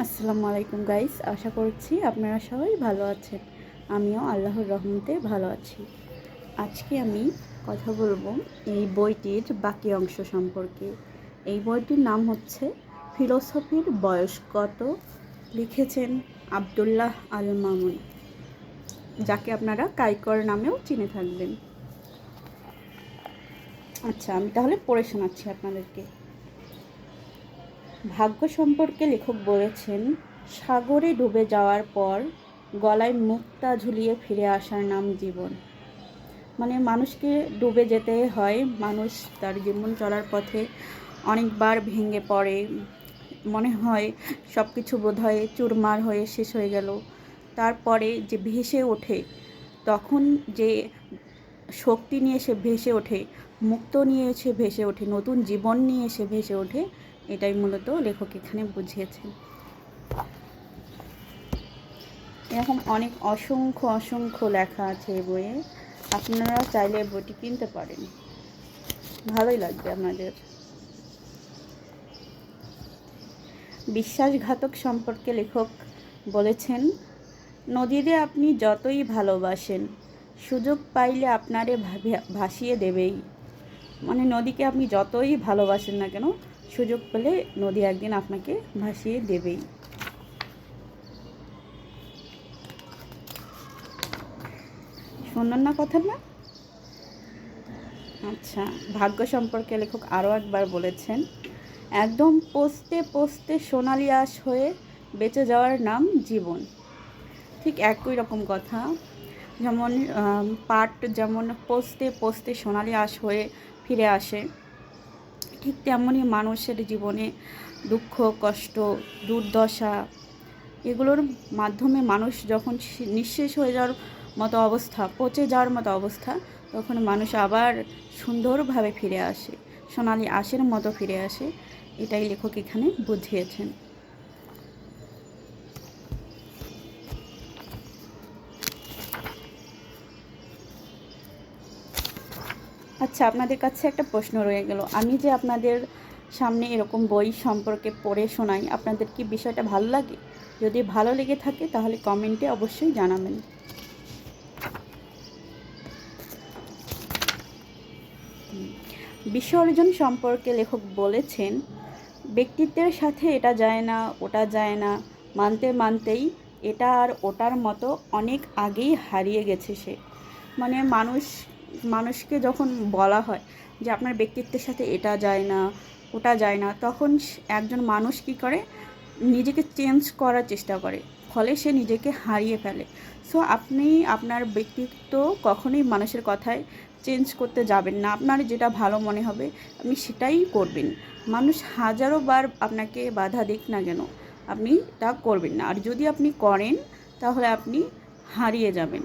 আসসালামু আলাইকুম গাইস, আশা করছি আপনারা সবাই ভালো আছেন। আমিও আল্লাহর রহমতে ভালো আছি। আজকে আমি কথা বলবো এই বইটির বাকি অংশ সম্পর্কে। এই বইটির নাম হচ্ছে ফিলোসফির বয়স কত, লিখেছেন আব্দুল্লাহ আল মামুন, যাকে আপনারা কাইকর নামেও চিনে থাকবেন। আচ্ছা, আমি তাহলে পড়ে শোনাচ্ছি আপনাদেরকে। ভাগ্য সম্পর্কে লেখক বলেছেন, সাগরে ডুবে যাওয়ার পর গলায় মুক্তা ঝুলিয়ে ফিরে আসার নাম জীবন। মানে মানুষকে ডুবে যেতে হয়, মানুষ তার জীবন চলার পথে অনেকবার ভেঙে পড়ে, মনে হয় সব কিছু বোধহয় চুরমার হয়ে শেষ হয়ে গেল। তারপরে যে ভেসে ওঠে, তখন যে শক্তি নিয়ে সে ভেসে ওঠে, মুক্ত নিয়ে এসে ভেসে ওঠে, নতুন জীবন নিয়ে এসে ভেসে ওঠে, এটাই মূলত লেখক এখানে বুঝিয়েছেন। এরকম অনেক অসংখ্য অসংখ্য লেখা আছে এই বইয়ে, আপনারা চাইলে বইটি কিনতে পারেন, ভালোই লাগবে আপনাদের। বিশ্বাসঘাতক সম্পর্কে লেখক বলেছেন, নদীরে আপনি যতই ভালোবাসেন, সুযোগ পাইলে আপনারে ভাসিয়ে দেবেই। মানে নদীকে আপনি যতই ভালোবাসেন না কেন, সুযোগ পেলে নদী একদিন আপনাকে ভাসিয়ে দেবেই। শুনলেন না কথা না? আচ্ছা, ভাগ্য সম্পর্কে লেখক আরও একবার বলেছেন, একদম পোস্তে পোস্তে সোনালি আঁশ হয়ে বেঁচে যাওয়ার নাম জীবন। ঠিক একই রকম কথা, যেমন পাট যেমন পোস্তে পোস্তে সোনালি আঁশ হয়ে ফিরে আসে, ঠিক তেমনই মানুষের জীবনে দুঃখ, কষ্ট, দুর্দশা, এগুলোর মাধ্যমে মানুষ যখন নিঃশেষ হয়ে যাওয়ার মতো অবস্থা, পচে যাওয়ার মতো অবস্থা, তখন মানুষ আবার সুন্দরভাবে ফিরে আসে, সোনালি আঁশের মতো ফিরে আসে। এটাই লেখক এখানে বুঝিয়েছেন। আচ্ছা, আপনাদের কাছে একটা প্রশ্ন রয়ে গেল, আমি যে আপনাদের সামনে এরকম বই সম্পর্কে পড়ে শোনাই, আপনাদের কি বিষয়টা ভালো লাগে? যদি ভালো লেগে থাকে তাহলে কমেন্টে অবশ্যই জানাবেন। বিশ্ব অর্জন সম্পর্কে লেখক বলেছেন, ব্যক্তিত্বের সাথে এটা যায় না, ওটা যায় না, মানতে মানতেই এটা আর ওটার মতো অনেক আগেই হারিয়ে গেছে সে। মানে মানুষকে যখন বলা হয় যে আপনার ব্যক্তিত্বের সাথে এটা যায় না, ওটা যায় না, তখন একজন মানুষ কী করে, নিজেকে চেঞ্জ করার চেষ্টা করে, ফলে সে নিজেকে হারিয়ে ফেলে। সো আপনি আপনার ব্যক্তিত্ব কখনোই মানুষের কথায় চেঞ্জ করতে যাবেন না। আপনার যেটা ভালো মনে হবে আপনি সেটাই করবেন। মানুষ হাজারো বার আপনাকে বাধা দিক না কেন, আপনি তা করবেন না। আর যদি আপনি করেন তাহলে আপনি হারিয়ে যাবেন।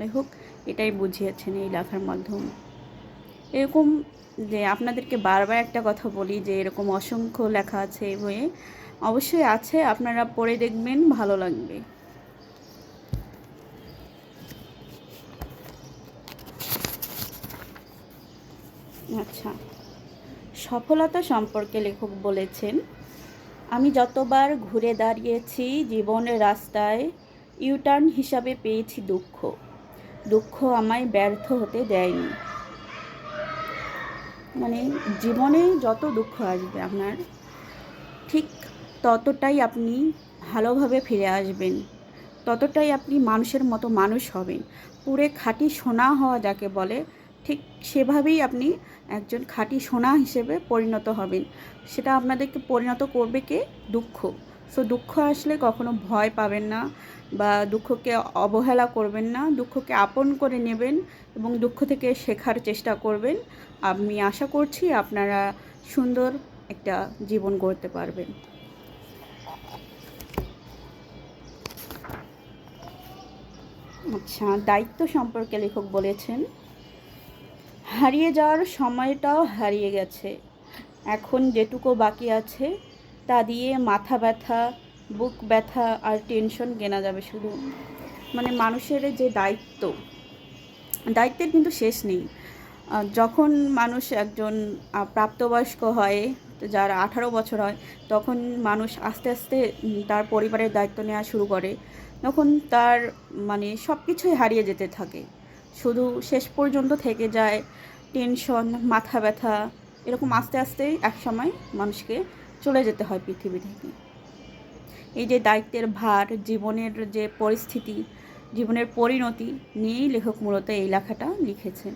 লেখক এটাই বুঝিয়েছেন এই লেখার মাধ্যমে। এরকম যে আপনাদেরকে বারবার একটা কথা বলি যে এরকম অসংখ্য লেখা আছে এই বইয়ে, অবশ্যই আছে, আপনারা পড়ে দেখবেন, ভালো লাগবে। আচ্ছা, সফলতা সম্পর্কে লেখক বলেছেন, আমি যতবার ঘুরে দাঁড়িয়েছি জীবনের রাস্তায়, ইউটার্ন হিসাবে পেয়েছি দুঃখ, দুঃখ আমায় ব্যর্থ হতে দেয়নি। মানে জীবনে যত দুঃখ আসবে আপনার, ঠিক ততটাই আপনি ভালোভাবে ফিরে আসবেন, ততটাই আপনি মানুষের মতো মানুষ হবেন। পুরে খাঁটি সোনা হওয়া যাকে বলে, ঠিক সেভাবেই আপনি একজন খাঁটি সোনা হিসেবে পরিণত হবেন। সেটা আপনাদেরকে পরিণত করবে কে? দুঃখ। সো দুঃখ আসলে কখনো ভয় পাবেন না, বা দুঃখকে অবহেলা করবেন না, দুঃখকে আপন করে নেবেন এবং দুঃখ থেকে শেখার চেষ্টা করবেন। আমি আশা করছি আপনারা সুন্দর একটা জীবন গড়তে পারবেন। আচ্ছা, দায়িত্ব সম্পর্কে লেখক বলেছেন, হারিয়ে যাওয়ার সময়টাও হারিয়ে গেছে, এখন যেটুকু বাকি আছে তা দিয়ে মাথা ব্যথা, বুক ব্যথা আর টেনশন কেনা যাবে শুধু। মানে মানুষের যে দায়িত্ব, দায়িত্বের কিন্তু শেষ নেই। যখন মানুষ একজন প্রাপ্তবয়স্ক হয়, যার 18 বছর হয়, তখন মানুষ আস্তে আস্তে তার পরিবারের দায়িত্ব নেওয়া শুরু করে। তখন তার মানে সব কিছুই হারিয়ে যেতে থাকে, শুধু শেষ পর্যন্ত থেকে যায় টেনশন, মাথা ব্যথা, এরকম আস্তে আস্তে এক সময় মানুষকে চলে যেতে হয় পৃথিবী থেকে। এই যে দায়িত্বের ভার, জীবনের যে পরিস্থিতি, জীবনের পরিণতি নিয়েই লেখক মূলত এই লেখাটা লিখেছেন।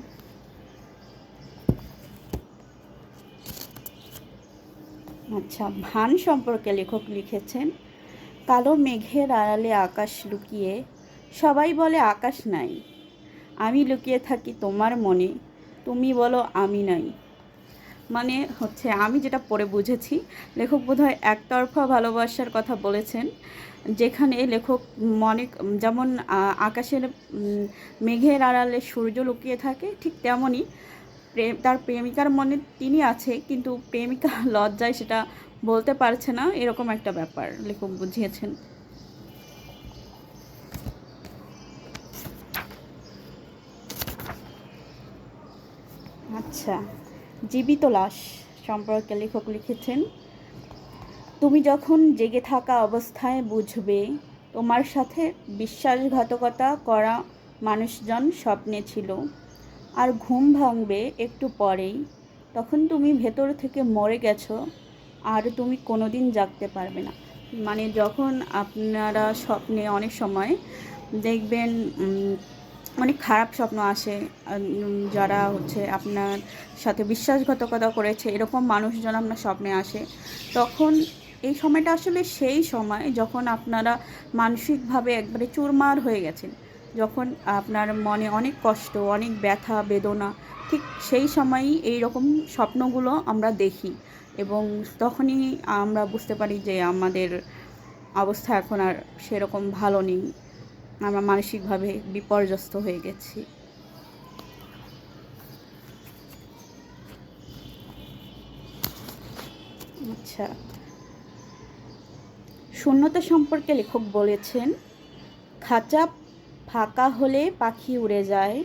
আচ্ছা, ভান সম্পর্কে লেখক লিখেছেন, কালো মেঘের আড়ালে আকাশ লুকিয়ে, সবাই বলে আকাশ নাই, আমি লুকিয়ে থাকি তোমার মনে, তুমি বলো আমি নাই। মানে হচ্ছে, আমি যেটা পড়ে বুঝেছি, লেখক বোধহয় একতরফা ভালোবাসার কথা বলেছেন, যেখানে লেখক মনে যেমন আকাশের মেঘের আড়ালে সূর্য লুকিয়ে থাকে, ঠিক তেমনই তার প্রেমিকার মনে তিনি আছে, কিন্তু প্রেমিকা লজ্জায় সেটা বলতে পারছে না, এরকম একটা ব্যাপার লেখক বুঝিয়েছেন। আচ্ছা, জীবিত লাশ সম্পর্কে লেখক লিখেছেন, তুমি যখন জেগে থাকা অবস্থায় বুঝবে তোমার সাথে বিশ্বাসঘাতকতা করা মানুষজন স্বপ্নে ছিল, আর ঘুম ভাঙবে একটু পরেই, তখন তুমি ভেতর থেকে মরে গেছো, আর তুমি কোনো দিন জাগতে পারবে না। মানে যখন আপনারা স্বপ্নে অনেক সময় দেখবেন অনেক খারাপ স্বপ্ন আসে, যারা হচ্ছে আপনার সাথে বিশ্বাসঘাতকতা করেছে এরকম মানুষজন আপনার স্বপ্নে আসে, তখন এই সময়টা আসলে সেই সময় যখন আপনারা মানসিকভাবে একবারে চুরমার হয়ে গেছেন, যখন আপনার মনে অনেক কষ্ট, অনেক ব্যথা বেদনা, ঠিক সেই সময়ই এই রকম স্বপ্নগুলো আমরা দেখি, এবং তখনই আমরা বুঝতে পারি যে আমাদের অবস্থা এখন আর সেরকম ভালো নেই, আমরা মানসিকভাবে বিপর্যস্ত হয়ে গেছি। আচ্ছা, শূন্যতা সম্পর্কে লেখক বলেছেন, খাঁচা ফাঁকা হলে পাখি উড়ে যায়,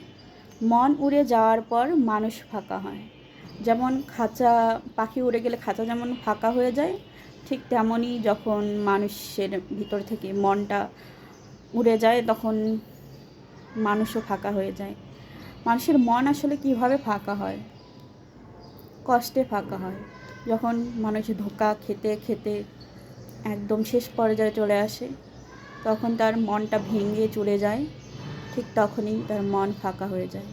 মন উড়ে যাওয়ার পর মানুষ ফাঁকা হয়। যেমন খাঁচা, পাখি উড়ে গেলে খাঁচা যেমন ফাঁকা হয়ে যায়, ঠিক তেমনই যখন মানুষের ভিতর থেকে মনটা উড়ে যায় তখন মানুষও ফাঁকা হয়ে যায়। মানুষের মন আসলে কিভাবে ফাঁকা হয়? কষ্টে ফাঁকা হয়। যখন মানুষ ধোঁকা খেতে খেতে একদম শেষ পর্যায়ে চলে আসে, তখন তার মনটা ভেঙে চলে যায়, ঠিক তখনই তার মন ফাঁকা হয়ে যায়,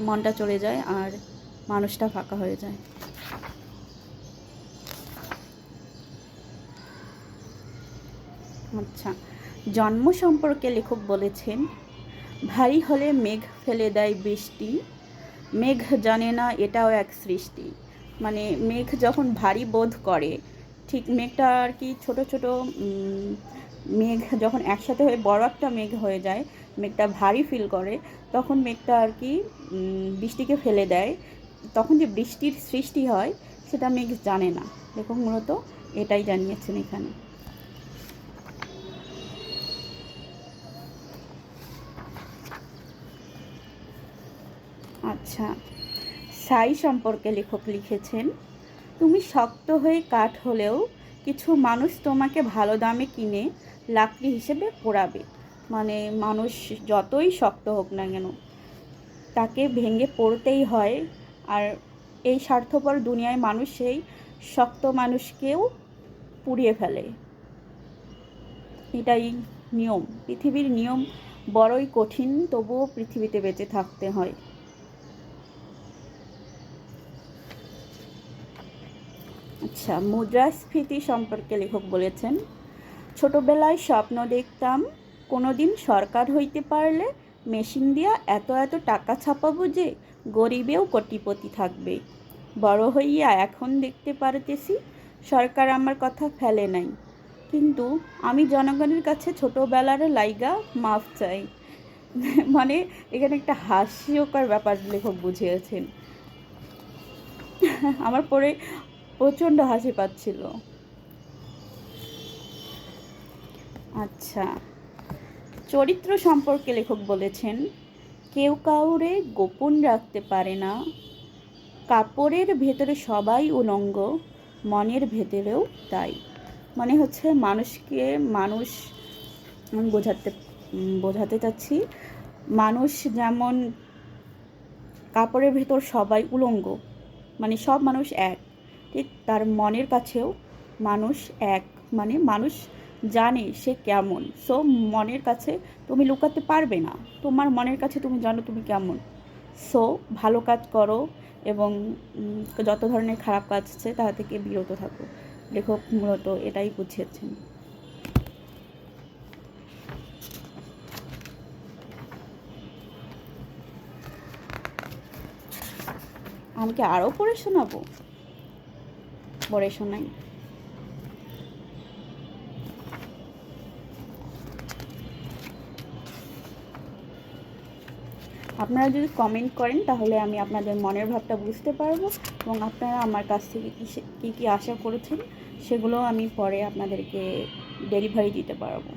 মনটা চলে যায় আর মানুষটা ফাঁকা হয়ে যায়। আচ্ছা, জন্ম সম্পর্কে লেখক বলেছেন, ভারী হলে মেঘ ফেলে দেয় বৃষ্টি, মেঘ জানে না এটাও এক সৃষ্টি। মানে মেঘ যখন ভারী বোধ করে, ঠিক মেঘটা আর কি ছোট ছোট মেঘ যখন একসাথে হয়ে বড় একটা মেঘ হয়ে যায়, মেঘটা ভারী ফিল করে, তখন মেঘটা আর কি বৃষ্টিকে ফেলে দেয়। তখন যে বৃষ্টির সৃষ্টি হয় সেটা মেঘ জানে না। লেখক মূলত এটাই জানিয়েছেন এখানে। আচ্ছা, ছাই সম্পর্কে লেখক লিখেছেন, তুমি শক্ত হয়ে কাঠ হলেও কিছু মানুষ তোমাকে ভালো দামে কিনে লাকড়ি হিসেবে পোড়াবে। মানে মানুষ যতই শক্ত হোক না কেন, তাকে ভেঙে পড়তেই হয়। আর এই স্বার্থপর দুনিয়ায় মানুষ সেই শক্ত মানুষকেও পুড়িয়ে ফেলে, এটাই নিয়ম, পৃথিবীর নিয়ম বড়ই কঠিন, তবুও পৃথিবীতে বেঁচে থাকতে হয়। আচ্ছা, মুদ্রাস্ফীতি সম্পর্কে লেখক বলেছেন, ছোটবেলায় স্বপ্ন দেখতাম কোনো দিন সরকার হইতে পারলে মেশিন দিয়া এত এত টাকা ছাপাবো যে গরিবেও কোটিপতি থাকবে। বড় হইয়া এখন দেখতে পারতেছি সরকার আমার কথা ফেলে নাই, কিন্তু আমি জনগণের কাছে ছোটোবেলার লাইগা মাফ চাই। মানে এখানে একটা হাস্যকর ব্যাপার লেখক বুঝিয়েছেন, আমার পরে প্রচণ্ড হাসি পাচ্ছিল। আচ্ছা, চরিত্র সম্পর্কে লেখক বলেছেন, কেউ কাউরে গোপন রাখতে পারে না, কাপড়ের ভেতরে সবাই উলঙ্গ, মনের ভেতরেও তাই। মানে হচ্ছে মানুষ আমি বোঝাতে চাচ্ছি, মানুষ যেমন কাপড়ের ভেতর সবাই উলঙ্গ, মানে সব মানুষ এক, ঠিক তার মনের কাছেও মানুষ এক। মানে মানুষ জানে সে কেমন, সো মনের কাছে তুমি লুকাতে পারবে না, তোমার মনের কাছে তুমি জানো তুমি কেমন। সো ভালো কাজ করো এবং যত ধরনের খারাপ কাজ আছে তার থেকে বিরত থাকো। লেখক মূলত এটাই বুঝিয়েছেন। আমি কি আরও পড়ে শোনাবো? পড়ে শোনাই। আপনারা যদি কমেন্ট করেন তাহলে আমি আপনাদের মনের ভাবটা বুঝতে পারবো এবং আপনারা আমার কাছ থেকে কী কী আশা করেছেন সেগুলো আমি পরে আপনাদেরকে ডেলিভারি দিতে পারবো।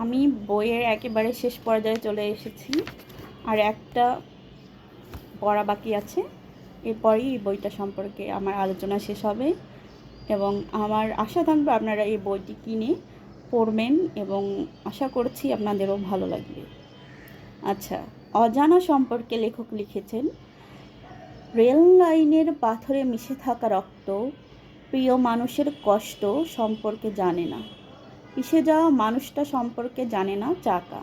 আমি বইয়ের একেবারে শেষ পর্যায়ে চলে এসেছি, আর একটা পড়া বাকি আছে, এরপরই এই বইটা সম্পর্কে আমার আলোচনা শেষ হবে এবং আমার আশা থাকবে আপনারা এই বইটি কিনে পড়বেন এবং আশা করছি আপনাদেরও ভালো লাগবে। আচ্ছা, অজানা সম্পর্কে লেখক লিখেছেন, রেল লাইনের পাথরে মিশে থাকা রক্ত প্রিয় মানুষের কষ্ট সম্পর্কে জানে না, মিশে যাওয়া মানুষটা সম্পর্কে জানে না চাকা।